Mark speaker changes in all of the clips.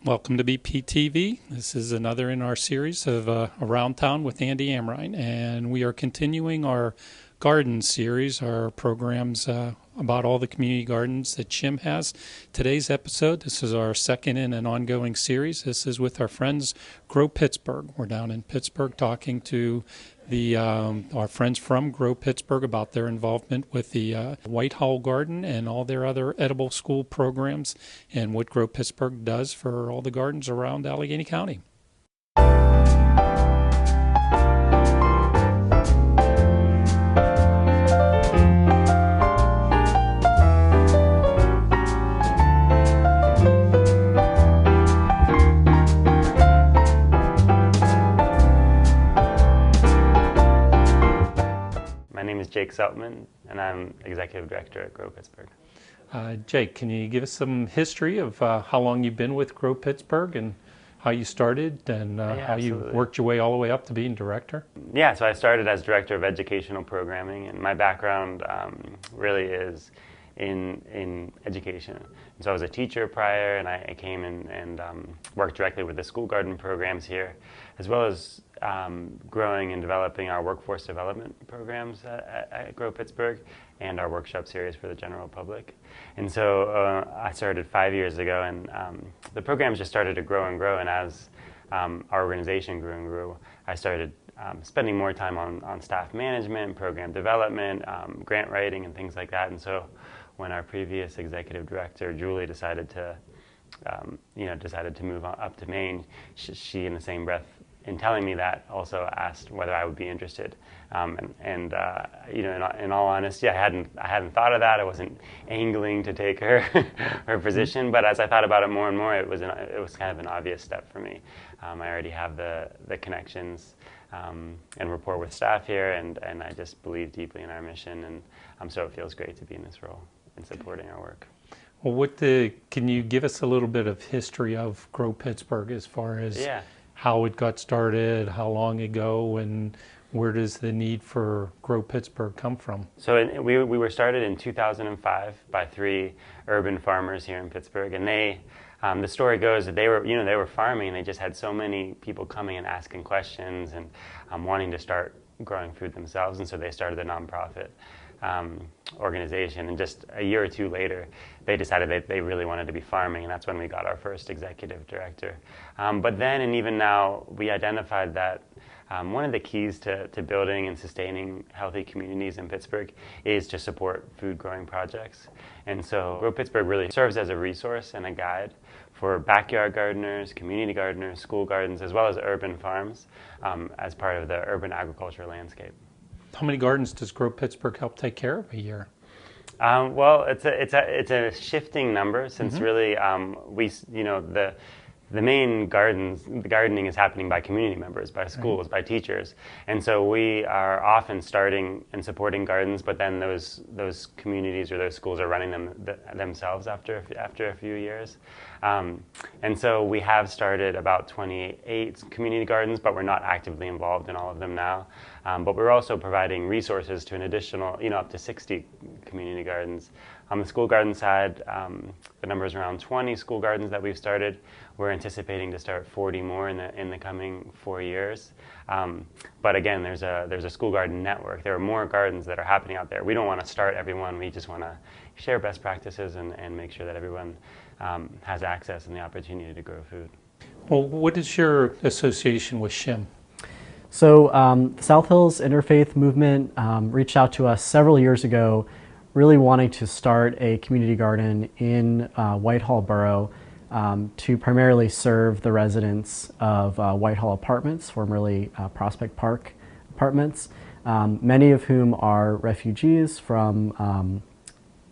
Speaker 1: Welcome to BPTV. This is another in our series of Around Town with Andy Amrine, and we are continuing our garden series, our programs about all the community gardens that SHIM has. Today's episode, this is our second in an ongoing series. This is with our friends Grow Pittsburgh. We're down in Pittsburgh talking to our friends from Grow Pittsburgh about their involvement with the Whitehall Garden and all their other edible school programs and what Grow Pittsburgh does for all the gardens around Allegheny County.
Speaker 2: My name is Jake Seltman, and I'm Executive Director at Grow Pittsburgh.
Speaker 1: Jake, can you give us some history of how long you've been with Grow Pittsburgh and how you started and how you worked your way all the way up to being director?
Speaker 2: Yeah, so I started as Director of Educational Programming, and my background really is in education. And so I was a teacher prior, and I came in and worked directly with the school garden programs here, as well as growing and developing our workforce development programs at Grow Pittsburgh and our workshop series for the general public. And so I started 5 years ago, and the programs just started to grow and grow, and as our organization grew and grew, I started spending more time on staff management, program development, grant writing, and things like that. And so when our previous executive director, Julie, decided to move up to Maine, she in the same breath, in telling me that, also asked whether I would be interested. In all honesty, I hadn't thought of that. I wasn't angling to take her position, but as I thought about it more and more, it was kind of an obvious step for me. I already have the connections and rapport with staff here, and I just believe deeply in our mission, and so it feels great to be in this role and supporting our work.
Speaker 1: Well, can you give us a little bit of history of Grow Pittsburgh as far as how it got started, how long ago, and where does the need for Grow Pittsburgh come from?
Speaker 2: So we were started in 2005 by 3 urban farmers here in Pittsburgh, and the story goes that they were farming, and they just had so many people coming and asking questions and wanting to start growing food themselves, and so they started a nonprofit organization. And just a year or two later, they decided they really wanted to be farming, and that's when we got our first executive director. But then, and even now, we identified that one of the keys to building and sustaining healthy communities in Pittsburgh is to support food growing projects. And so Grow Pittsburgh really serves as a resource and a guide for backyard gardeners, community gardeners, school gardens, as well as urban farms as part of the urban agriculture landscape.
Speaker 1: How many gardens does Grow Pittsburgh help take care of a year?
Speaker 2: Well, it's a shifting number, since really the main gardening is happening by community members, by schools, by teachers, and so we are often starting and supporting gardens, but then those communities or those schools are running them themselves after a few years, and so we have started about 28 community gardens, but we're not actively involved in all of them now. But we're also providing resources to an additional, up to 60 community gardens. On the school garden side, the number is around 20 school gardens that we've started. We're anticipating to start 40 more in the coming 4 years. But again, there's a school garden network. There are more gardens that are happening out there. We don't want to start everyone. We just want to share best practices and make sure that everyone has access and the opportunity to grow food.
Speaker 1: Well, what is your association with SHIM?
Speaker 3: So the South Hills Interfaith Movement reached out to us several years ago, really wanting to start a community garden in Whitehall Borough to primarily serve the residents of Whitehall Apartments, formerly Prospect Park Apartments, many of whom are refugees from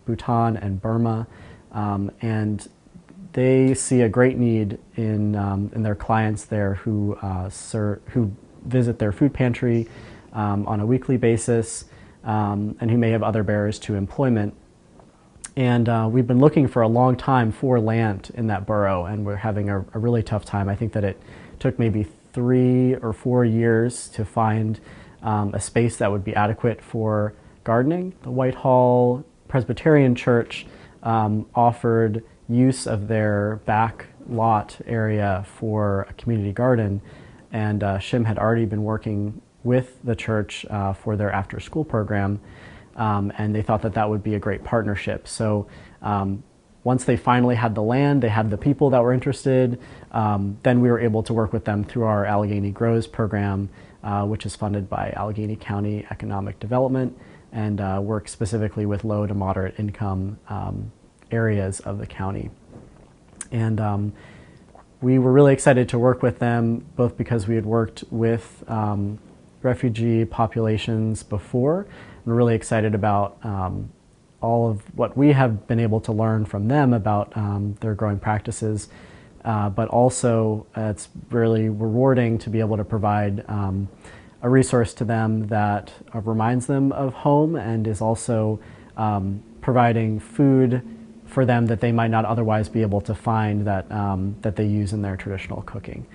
Speaker 3: Bhutan and Burma, and they see a great need in their clients there who visit their food pantry on a weekly basis, and who may have other barriers to employment. And we've been looking for a long time for land in that borough, and we're having a really tough time. I think that it took maybe 3 or 4 years to find a space that would be adequate for gardening. The Whitehall Presbyterian Church offered use of their back lot area for a community garden, and SHIM had already been working with the church for their after-school program, and they thought that that would be a great partnership. So once they finally had the land, they had the people that were interested, then we were able to work with them through our Allegheny Grows program, which is funded by Allegheny County Economic Development, and work specifically with low to moderate income areas of the county. And we were really excited to work with them, both because we had worked with refugee populations before, and we're really excited about all of what we have been able to learn from them about their growing practices, but also it's really rewarding to be able to provide a resource to them that reminds them of home and is also providing food for them that they might not otherwise be able to find that, that they use in their traditional cooking.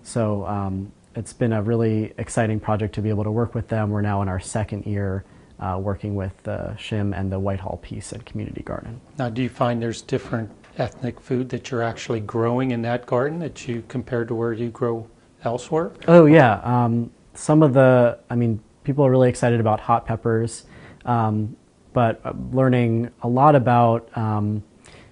Speaker 3: So it's been a really exciting project to be able to work with them. We're now in our second year working with the SHIM and the Whitehall Peace and Community Garden.
Speaker 1: Now, do you find there's different ethnic food that you're actually growing in that garden that you compared to where you grow elsewhere?
Speaker 3: Oh yeah, some of the, I mean, people are really excited about hot peppers, but learning a lot about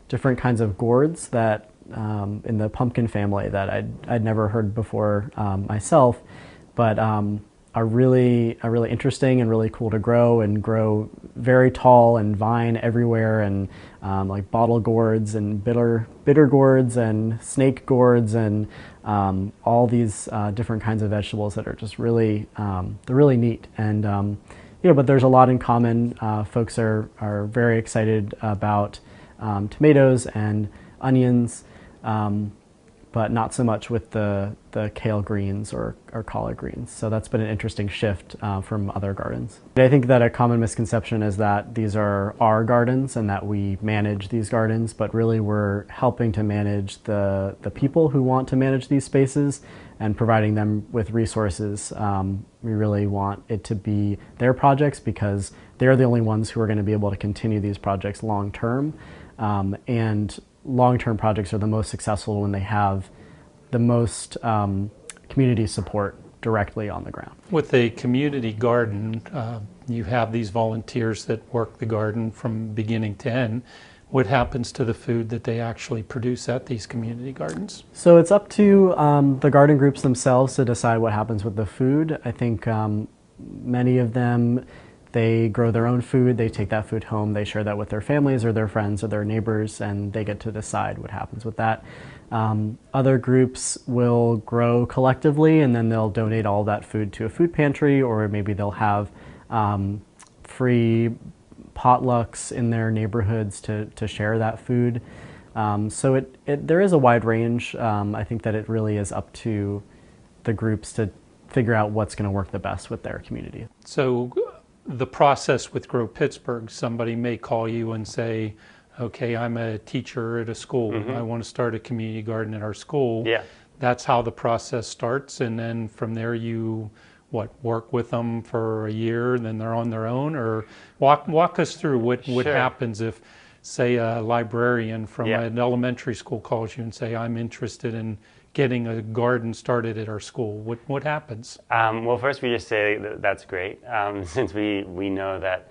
Speaker 3: different kinds of gourds that in the pumpkin family that I'd never heard before myself, but are really interesting and really cool to grow, and grow very tall and vine everywhere, and like bottle gourds and bitter gourds and snake gourds and all these different kinds of vegetables that are just really they're really neat. And you know, but there's a lot in common. Folks are very excited about tomatoes and onions, but not so much with the kale greens or collard greens. So that's been an interesting shift from other gardens. I think that a common misconception is that these are our gardens and that we manage these gardens, but really we're helping to manage the people who want to manage these spaces and providing them with resources. We really want it to be their projects because they're the only ones who are going to be able to continue these projects long term. And long-term projects are the most successful when they have the most community support directly on the ground.
Speaker 1: With a community garden, you have these volunteers that work the garden from beginning to end. What happens to the food that they actually produce at these community gardens?
Speaker 3: So it's up to the garden groups themselves to decide what happens with the food. I think many of them, they grow their own food, they take that food home, they share that with their families or their friends or their neighbors, and they get to decide what happens with that. Other groups will grow collectively, and then they'll donate all that food to a food pantry, or maybe they'll have free potlucks in their neighborhoods to share that food. So there is a wide range. I think that it really is up to the groups to figure out what's going to work the best with their community.
Speaker 1: So the process with Grow Pittsburgh, somebody may call you and say, okay, I'm a teacher at a school.
Speaker 2: Mm-hmm.
Speaker 1: I want to start a community garden at our school.
Speaker 2: Yeah.
Speaker 1: That's how the process starts. And then from there you, work with them for a year and then they're on their own? Or walk us through what
Speaker 2: Sure.
Speaker 1: happens if, say, a librarian from
Speaker 2: Yeah.
Speaker 1: an elementary school calls you and say, I'm interested in getting a garden started at our school. What happens?
Speaker 2: Well, first we just say that's great, since we know that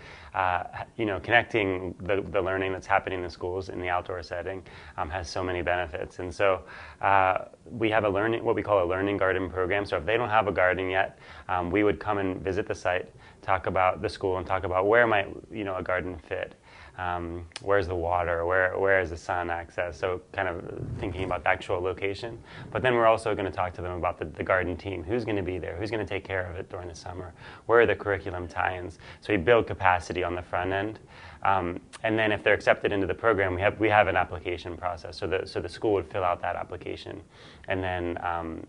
Speaker 2: connecting the learning that's happening in the schools in the outdoor setting has so many benefits. And so we have what we call a learning garden program. So if they don't have a garden yet, we would come and visit the site, talk about the school, and talk about where might a garden fit. Where's the water, where is the sun access, so kind of thinking about the actual location. But then we're also going to talk to them about the garden team, who's going to be there, who's going to take care of it during the summer, where are the curriculum tie-ins, so we build capacity on the front end. And then if they're accepted into the program, we have an application process, so the school would fill out that application, and then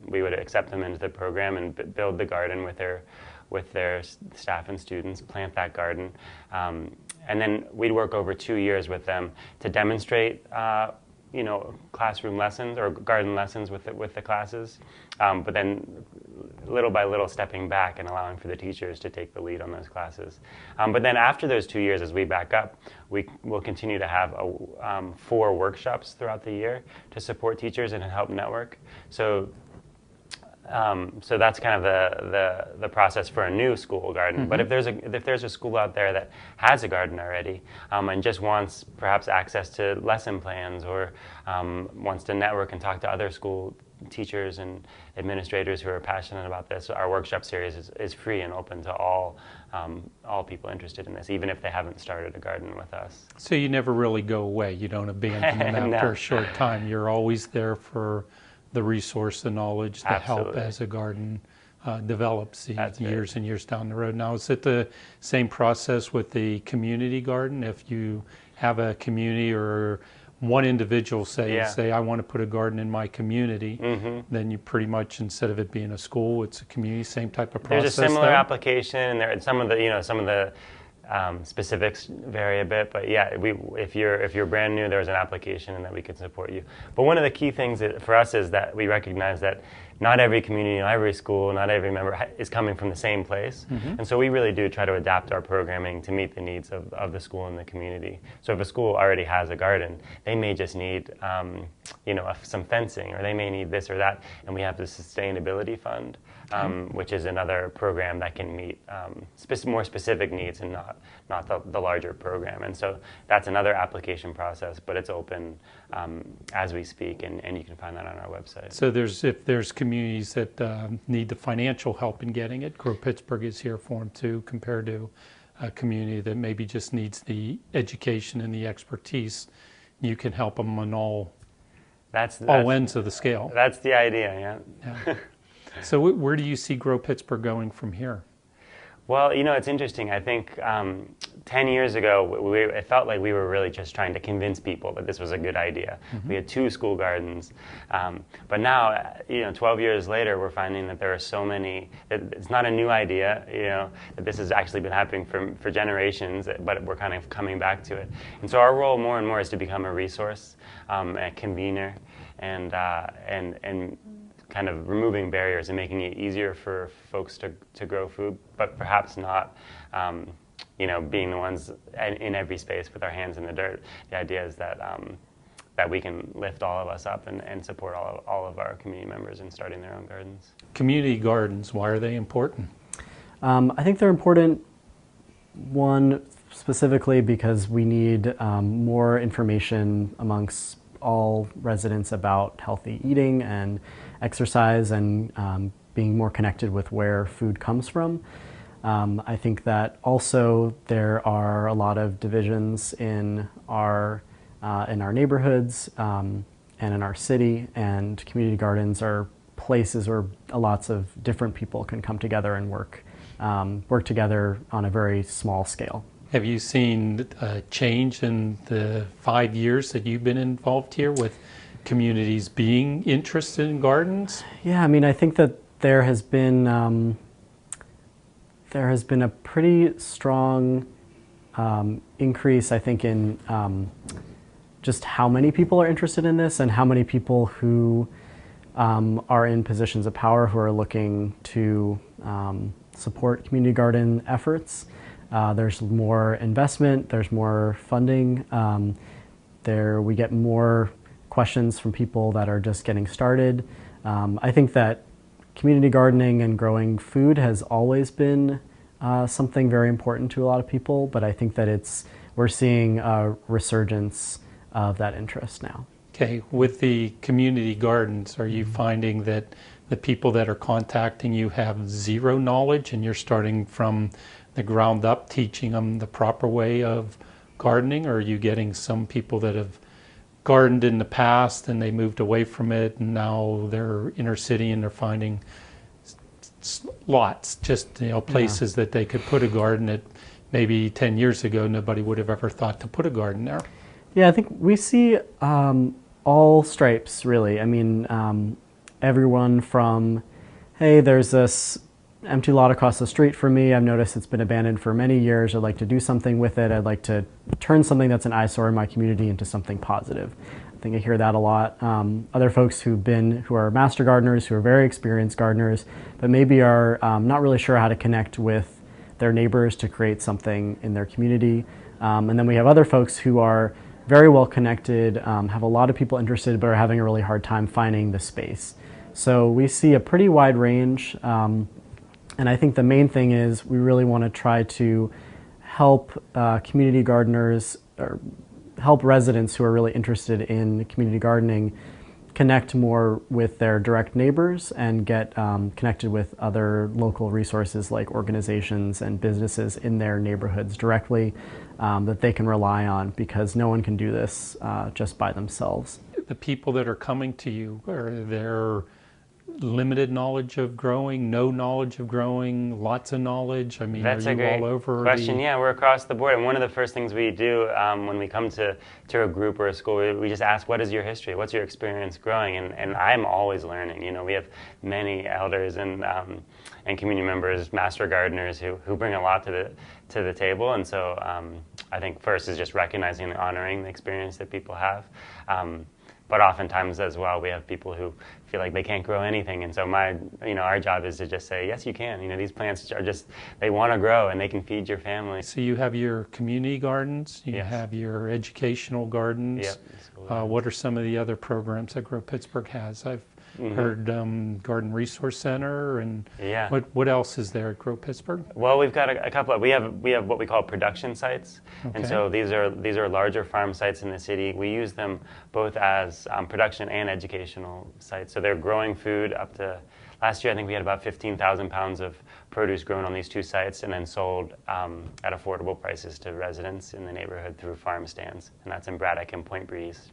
Speaker 2: we would accept them into the program and build the garden with their staff and students, plant that garden. And then we'd work over 2 years with them to demonstrate, classroom lessons or garden lessons with the classes. But then little by little stepping back and allowing for the teachers to take the lead on those classes. But then after those 2 years, as we back up, we will continue to have 4 workshops throughout the year to support teachers and help network. So that's kind of the process for a new school garden. Mm-hmm. But if there's a school out there that has a garden already and just wants perhaps access to lesson plans or wants to network and talk to other school teachers and administrators who are passionate about this, our workshop series is free and open to all people interested in this, even if they haven't started a garden with us.
Speaker 1: So you never really go away. You don't abandon them
Speaker 2: No.
Speaker 1: after a short time. You're always there for the resource, the knowledge, the
Speaker 2: Absolutely.
Speaker 1: help as a garden develops
Speaker 2: That's
Speaker 1: years and years down the road. Now, is it the same process with the community garden? If you have a community or one individual say, I want to put a garden in my community, then you pretty much, instead of it being a school, it's a community, same type of process.
Speaker 2: There's a similar application, and some of the specifics vary a bit, but yeah, if you're brand new, there's an application and that we can support you. But one of the key things for us is that we recognize that not every community, not every school, not every member is coming from the same place, and so we really do try to adapt our programming to meet the needs of the school and the community. So if a school already has a garden, they may just need some fencing, or they may need this or that, and we have the sustainability fund, which is another program that can meet more specific needs and not the larger program. And so that's another application process, but it's open as we speak, and you can find that on our website.
Speaker 1: So if there's communities that need the financial help in getting it, Grow Pittsburgh is here for them too, compared to a community that maybe just needs the education and the expertise. You can help them on all ends of the scale.
Speaker 2: That's the idea, yeah.
Speaker 1: So where do you see Grow Pittsburgh going from here?
Speaker 2: Well, it's interesting. I think 10 years ago, it felt like we were really just trying to convince people that this was a good idea. We had 2 school gardens. But now, 12 years later, we're finding that there are so many, that it's not a new idea, that this has actually been happening for generations, but we're kind of coming back to it. And so our role more and more is to become a resource, a convener, and kind of removing barriers and making it easier for folks to grow food, but perhaps not, being the ones in every space with our hands in the dirt. The idea is that we can lift all of us up and support all of our community members in starting their own gardens.
Speaker 1: Community gardens, why are they important?
Speaker 3: I think they're important, one, specifically because we need more information amongst all residents about healthy eating and exercise and being more connected with where food comes from. I think that also there are a lot of divisions in our neighborhoods and in our city, and community gardens are places where lots of different people can come together and work together on a very small scale.
Speaker 1: Have you seen a change in the 5 years that you've been involved here with communities being interested in gardens?
Speaker 3: Yeah, I think that there has been a pretty strong increase, I think, in just how many people are interested in this and how many people who are in positions of power who are looking to support community garden efforts. There's more investment, there's more funding. We get more questions from people that are just getting started. I think that community gardening and growing food has always been something very important to a lot of people, but I think that we're seeing a resurgence of that interest now.
Speaker 1: Okay, with the community gardens, are you finding that the people that are contacting you have zero knowledge and you're starting from the ground up, teaching them the proper way of gardening, or are you getting some people that have gardened in the past and they moved away from it and now they're inner city and they're finding lots, just places that they could put a garden that maybe 10 years ago nobody would have ever thought to put a garden there?
Speaker 3: Yeah, I think we see all stripes, really. Everyone from, hey, there's this empty lot across the street from me. I've noticed it's been abandoned for many years. I'd like to do something with it. I'd like to turn something that's an eyesore in my community into something positive. think I hear that a lot. Other folks who are master gardeners, who are very experienced gardeners, but maybe are not really sure how to connect with their neighbors to create something in their community. And then we have other folks who are very well connected, have a lot of people interested, but are having a really hard time finding the space. So we see a pretty wide range. And I think the main thing is we really want to try to help community gardeners, or help residents who are really interested in community gardening connect more with their direct neighbors and get connected with other local resources like organizations and businesses in their neighborhoods directly that they can rely on, because no one can do this just by themselves.
Speaker 1: The people that are coming to you, are there limited knowledge of growing, no knowledge of growing, lots of knowledge? I mean,
Speaker 2: That's
Speaker 1: are
Speaker 2: a
Speaker 1: you
Speaker 2: great
Speaker 1: all over
Speaker 2: question. Yeah, we're across the board. And one of the first things we do when we come to a group or a school, we just ask, what is your history? What's your experience growing? And I'm always learning. You know, we have many elders and community members, master gardeners who bring a lot to the table. And so I think first is just recognizing and honoring the experience that people have. But oftentimes as well, we have people who feel like they can't grow anything. And so our job is to just say, yes, you can. You know, these plants are they want to grow and they can feed your family.
Speaker 1: So you have your community gardens, you
Speaker 2: Yes.
Speaker 1: have your educational gardens.
Speaker 2: Yep.
Speaker 1: What are some of the other programs that Grow Pittsburgh has? I've heard Garden Resource Center, and
Speaker 2: Yeah.
Speaker 1: what else is there at Grow Pittsburgh?
Speaker 2: Well, we've got a couple of, we have what we call production sites.
Speaker 1: Okay.
Speaker 2: And so these are larger farm sites in the city. We use them both as production and educational sites. So they're growing food up to, last year I think we had about 15,000 pounds of produce grown on these two sites and then sold at affordable prices to residents in the neighborhood through farm stands. And that's in Braddock and Point Breeze.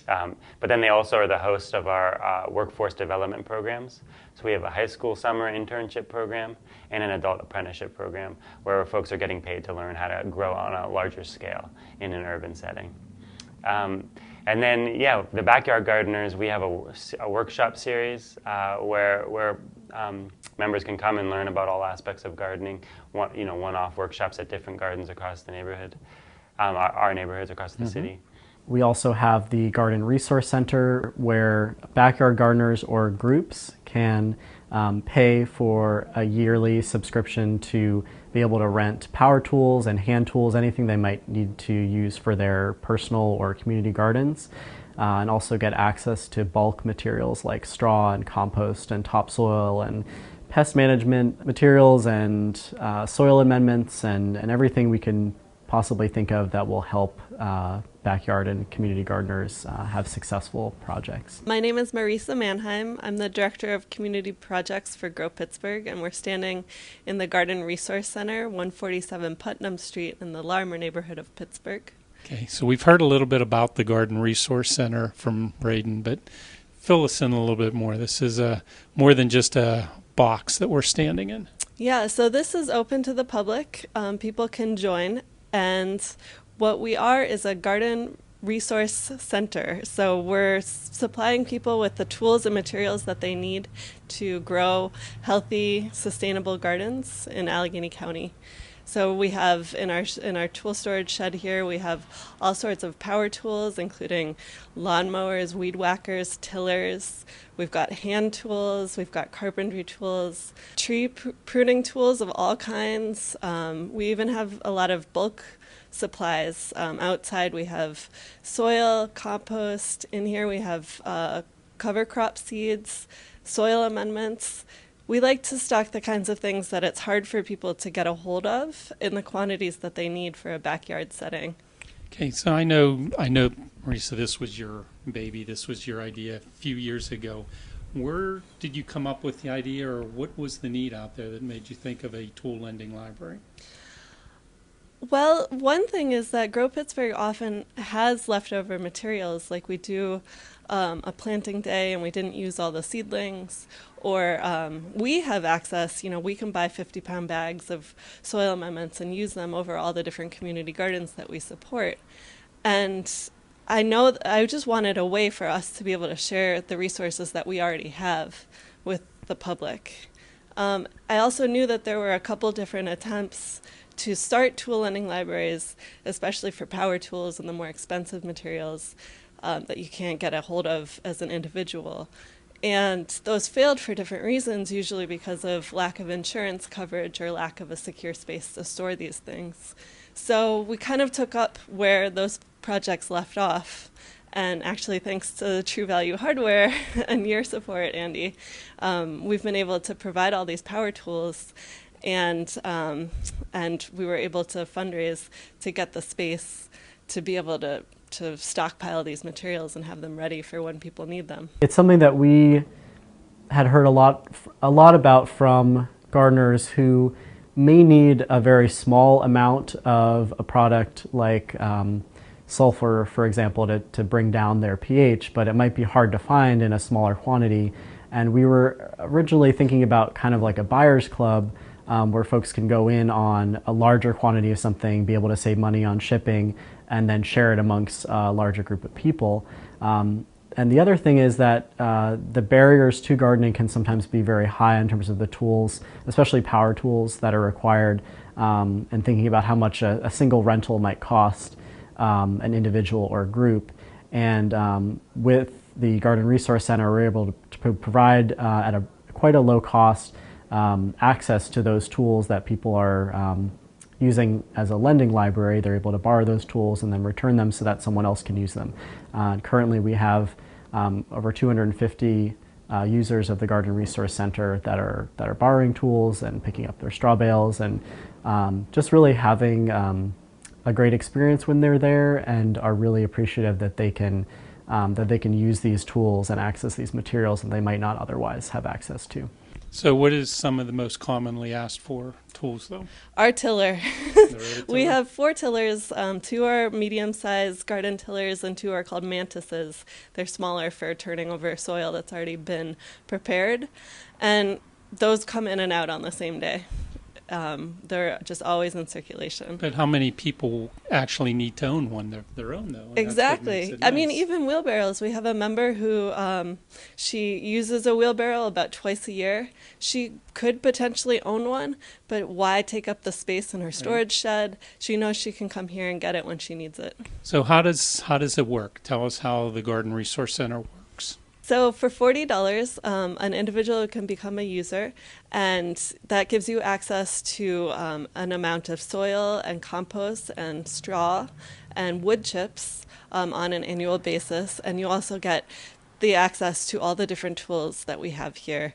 Speaker 2: But then they also are the host of our workforce development programs. So we have a high school summer internship program and an adult apprenticeship program where folks are getting paid to learn how to grow on a larger scale in an urban setting. And then, the Backyard Gardeners, we have a workshop series where members can come and learn about all aspects of gardening, one-off workshops at different gardens across the neighborhood, our neighborhoods across the city.
Speaker 3: We also have the Garden Resource Center, where backyard gardeners or groups can pay for a yearly subscription to be able to rent power tools and hand tools, anything they might need to use for their personal or community gardens, and also get access to bulk materials like straw and compost and topsoil and pest management materials and soil amendments and everything we can possibly think of that will help backyard and community gardeners have successful projects.
Speaker 4: My name is Marisa Mannheim. I'm the Director of Community Projects for Grow Pittsburgh, and we're standing in the Garden Resource Center, 147 Putnam Street in the Larmer neighborhood of Pittsburgh.
Speaker 1: Okay, so we've heard a little bit about the Garden Resource Center from Braden, but fill us in a little bit more. This is more than just a box that we're standing in.
Speaker 4: Yeah, so this is open to the public. People can join, and what we are is a garden resource center. So we're supplying people with the tools and materials that they need to grow healthy, sustainable gardens in Allegheny County. So we have in our tool storage shed here, we have all sorts of power tools, including lawnmowers, weed whackers, tillers. We've got hand tools, we've got carpentry tools, tree pruning tools of all kinds. We even have a lot of bulk supplies. Outside we have soil, compost. In here we have cover crop seeds, soil amendments. We like to stock the kinds of things that it's hard for people to get a hold of in the quantities that they need for a backyard setting.
Speaker 1: Okay, so I know, Marisa, this was your baby. This was your idea a few years ago. Where did you come up with the idea, or what was the need out there that made you think of a tool lending library?
Speaker 4: Well, one thing is that Grow Pittsburgh often has leftover materials, like we do a planting day and we didn't use all the seedlings, or we have access, we can buy 50-pound bags of soil amendments and use them over all the different community gardens that we support. And I just wanted a way for us to be able to share the resources that we already have with the public. I also knew that there were a couple different attempts to start tool lending libraries, especially for power tools and the more expensive materials. that you can't get a hold of as an individual. And those failed for different reasons, usually because of lack of insurance coverage or lack of a secure space to store these things. So we kind of took up where those projects left off. And actually, thanks to True Value Hardware and your support, Andy, we've been able to provide all these power tools, and we were able to fundraise to get the space to be able to stockpile these materials and have them ready for when people need them.
Speaker 3: It's something that we had heard a lot about from gardeners who may need a very small amount of a product like sulfur, for example, to bring down their pH, but it might be hard to find in a smaller quantity. And we were originally thinking about kind of like a buyer's club where folks can go in on a larger quantity of something, be able to save money on shipping, and then share it amongst a larger group of people. And the other thing is that the barriers to gardening can sometimes be very high in terms of the tools, especially power tools that are required, and thinking about how much a single rental might cost an individual or a group. And with the Garden Resource Center, we're able to provide at quite a low cost access to those tools that people are using as a lending library. They're able to borrow those tools and then return them so that someone else can use them. Currently we have over 250 users of the Garden Resource Center that are borrowing tools and picking up their straw bales, and just really having a great experience when they're there, and are really appreciative that they can use these tools and access these materials that they might not otherwise have access to.
Speaker 1: So what is some of the most commonly asked for tools, though?
Speaker 4: Our tiller. We have 4 tillers. 2 are medium-sized garden tillers and 2 are called mantises. They're smaller for turning over soil that's already been prepared. And those come in and out on the same day. They're just always in circulation.
Speaker 1: But how many people actually need to own one their own, though?
Speaker 4: Exactly. I mean, even wheelbarrows. We have a member who she uses a wheelbarrow about twice a year. She could potentially own one, but why take up the space in her storage shed? She knows she can come here and get it when she needs it.
Speaker 1: So how does it work? Tell us how the Garden Resource Center works.
Speaker 4: So for $40, an individual can become a user, and that gives you access to an amount of soil and compost and straw and wood chips on an annual basis. And you also get the access to all the different tools that we have here.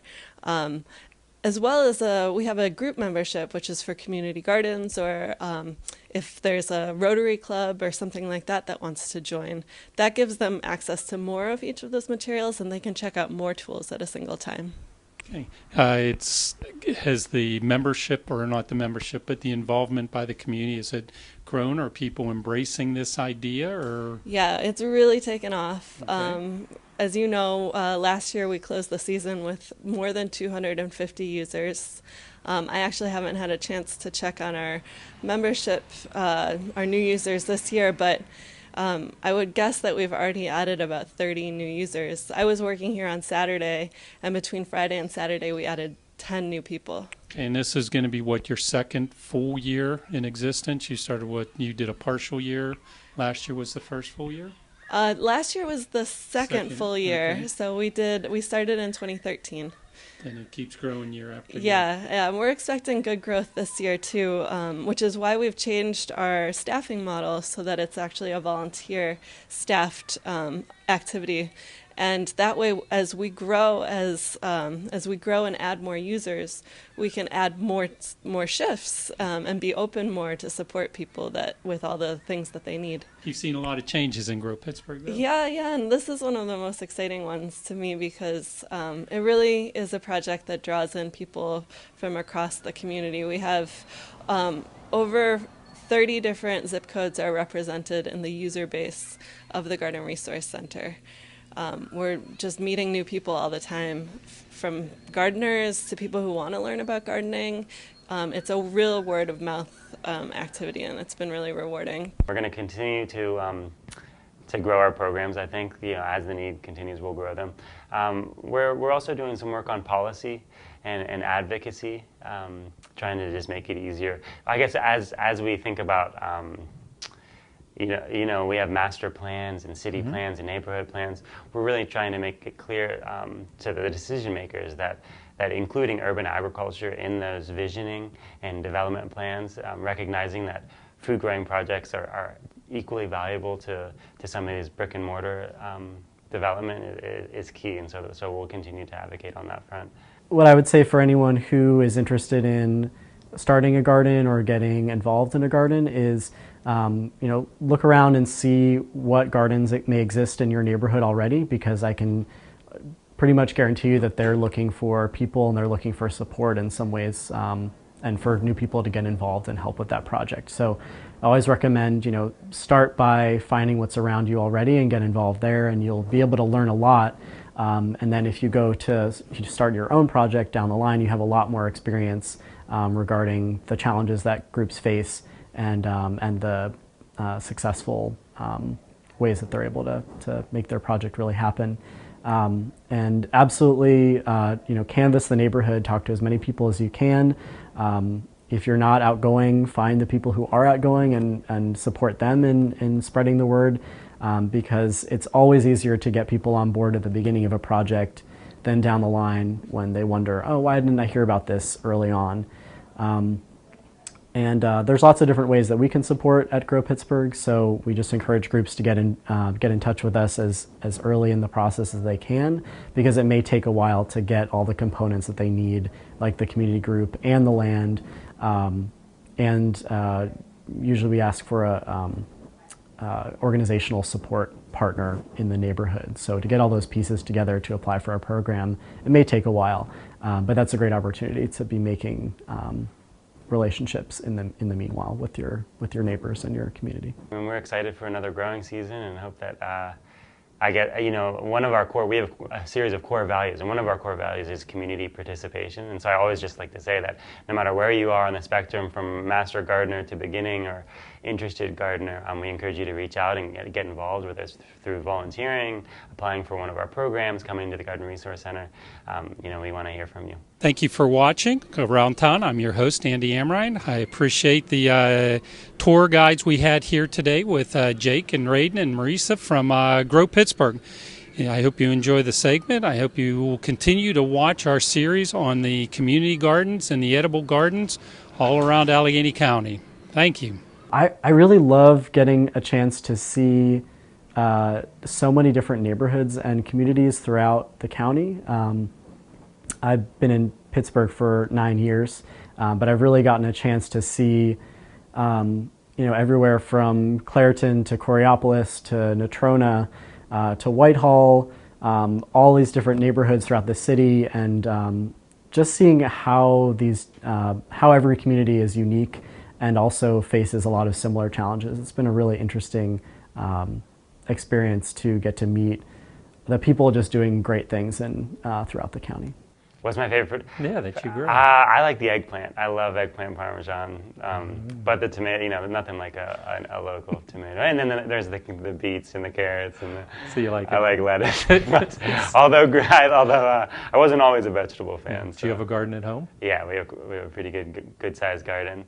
Speaker 4: As well as we have a group membership, which is for community gardens, or if there's a Rotary Club or something like that wants to join. That gives them access to more of each of those materials, and they can check out more tools at a single time.
Speaker 1: Okay. Has the membership, or not the membership, but the involvement by the community, has it grown? Are people embracing this idea? Or?
Speaker 4: Yeah, it's really taken off.
Speaker 1: Okay.
Speaker 4: As you know, last year we closed the season with more than 250 users. I actually haven't had a chance to check on our membership, our new users this year, but I would guess that we've already added about 30 new users. I was working here on Saturday, and between Friday and Saturday we added 10 new people.
Speaker 1: Okay, and this is going to be what, your second full year in existence? You did a partial year. Last year was the first full year?
Speaker 4: Last year was the second full year,
Speaker 1: okay.
Speaker 4: So we started in 2013.
Speaker 1: And it keeps growing year after year.
Speaker 4: Yeah, we're expecting good growth this year too, which is why we've changed our staffing model so that it's actually a volunteer staffed activity. And that way, as we grow and add more users, we can add more shifts and be open more to support people with all the things that they need.
Speaker 1: You've seen a lot of changes in Grow Pittsburgh, though.
Speaker 4: Yeah, and this is one of the most exciting ones to me because it really is a project that draws in people from across the community. We have over 30 different zip codes are represented in the user base of the Garden Resource Center. We're just meeting new people all the time, from gardeners to people who want to learn about gardening. It's a real word of mouth activity, and it's been really rewarding.
Speaker 2: We're going to continue to grow our programs. I think as the need continues, we'll grow them. We're also doing some work on policy and advocacy, trying to just make it easier. I guess as we think about we have master plans and city plans and neighborhood plans. We're really trying to make it clear to the decision makers that including urban agriculture in those visioning and development plans, recognizing that food growing projects are equally valuable to some of these brick and mortar development is key, and so we'll continue to advocate on that front.
Speaker 3: What I would say for anyone who is interested in starting a garden or getting involved in a garden is, look around and see what gardens may exist in your neighborhood already, because I can pretty much guarantee you that they're looking for people and they're looking for support in some ways, and for new people to get involved and help with that project. So I always recommend, start by finding what's around you already and get involved there, and you'll be able to learn a lot. And then if you go to start your own project down the line, you have a lot more experience regarding the challenges that groups face and the successful ways that they're able to make their project really happen. And absolutely, canvass the neighborhood, talk to as many people as you can. If you're not outgoing, find the people who are outgoing and support them in spreading the word, because it's always easier to get people on board at the beginning of a project than down the line when they wonder, oh, why didn't I hear about this early on? And there's lots of different ways that we can support at Grow Pittsburgh, so we just encourage groups to get in touch with us as early in the process as they can, because it may take a while to get all the components that they need, like the community group and the land, and usually we ask for a organizational support partner in the neighborhood. So to get all those pieces together to apply for our program, it may take a while, but that's a great opportunity to be making relationships in the meanwhile with your neighbors and your community.
Speaker 2: And we're excited for another growing season, and hope that one of our core, we have a series of core values, and one of our core values is community participation. And so I always just like to say that no matter where you are on the spectrum, from master gardener to beginning or interested gardener, we encourage you to reach out and get involved with us through volunteering, applying for one of our programs, coming to the Garden Resource Center. We want to hear from you.
Speaker 1: Thank you for watching Around Town. I'm your host, Andy Amrine. I appreciate the tour guides we had here today with Jake and Raiden and Marisa from Grow Pittsburgh. I hope you enjoy the segment. I hope you will continue to watch our series on the community gardens and the edible gardens all around Allegheny County. Thank you.
Speaker 3: I really love getting a chance to see so many different neighborhoods and communities throughout the county. I've been in Pittsburgh for 9 years, but I've really gotten a chance to see, everywhere from Clairton to Coraopolis to Natrona to Whitehall, all these different neighborhoods throughout the city, and just seeing how every community is unique and also faces a lot of similar challenges. It's been a really interesting experience to get to meet the people just doing great things throughout the county.
Speaker 2: What's my favorite fruit?
Speaker 1: Yeah, that you grew.
Speaker 2: I like the eggplant. I love eggplant parmesan. But the tomato, nothing like a local tomato. And then there's the beets and the carrots and
Speaker 1: so you like
Speaker 2: I like lettuce. although I wasn't always a vegetable fan.
Speaker 1: Do you have a garden at home?
Speaker 2: Yeah, we have a pretty good sized garden.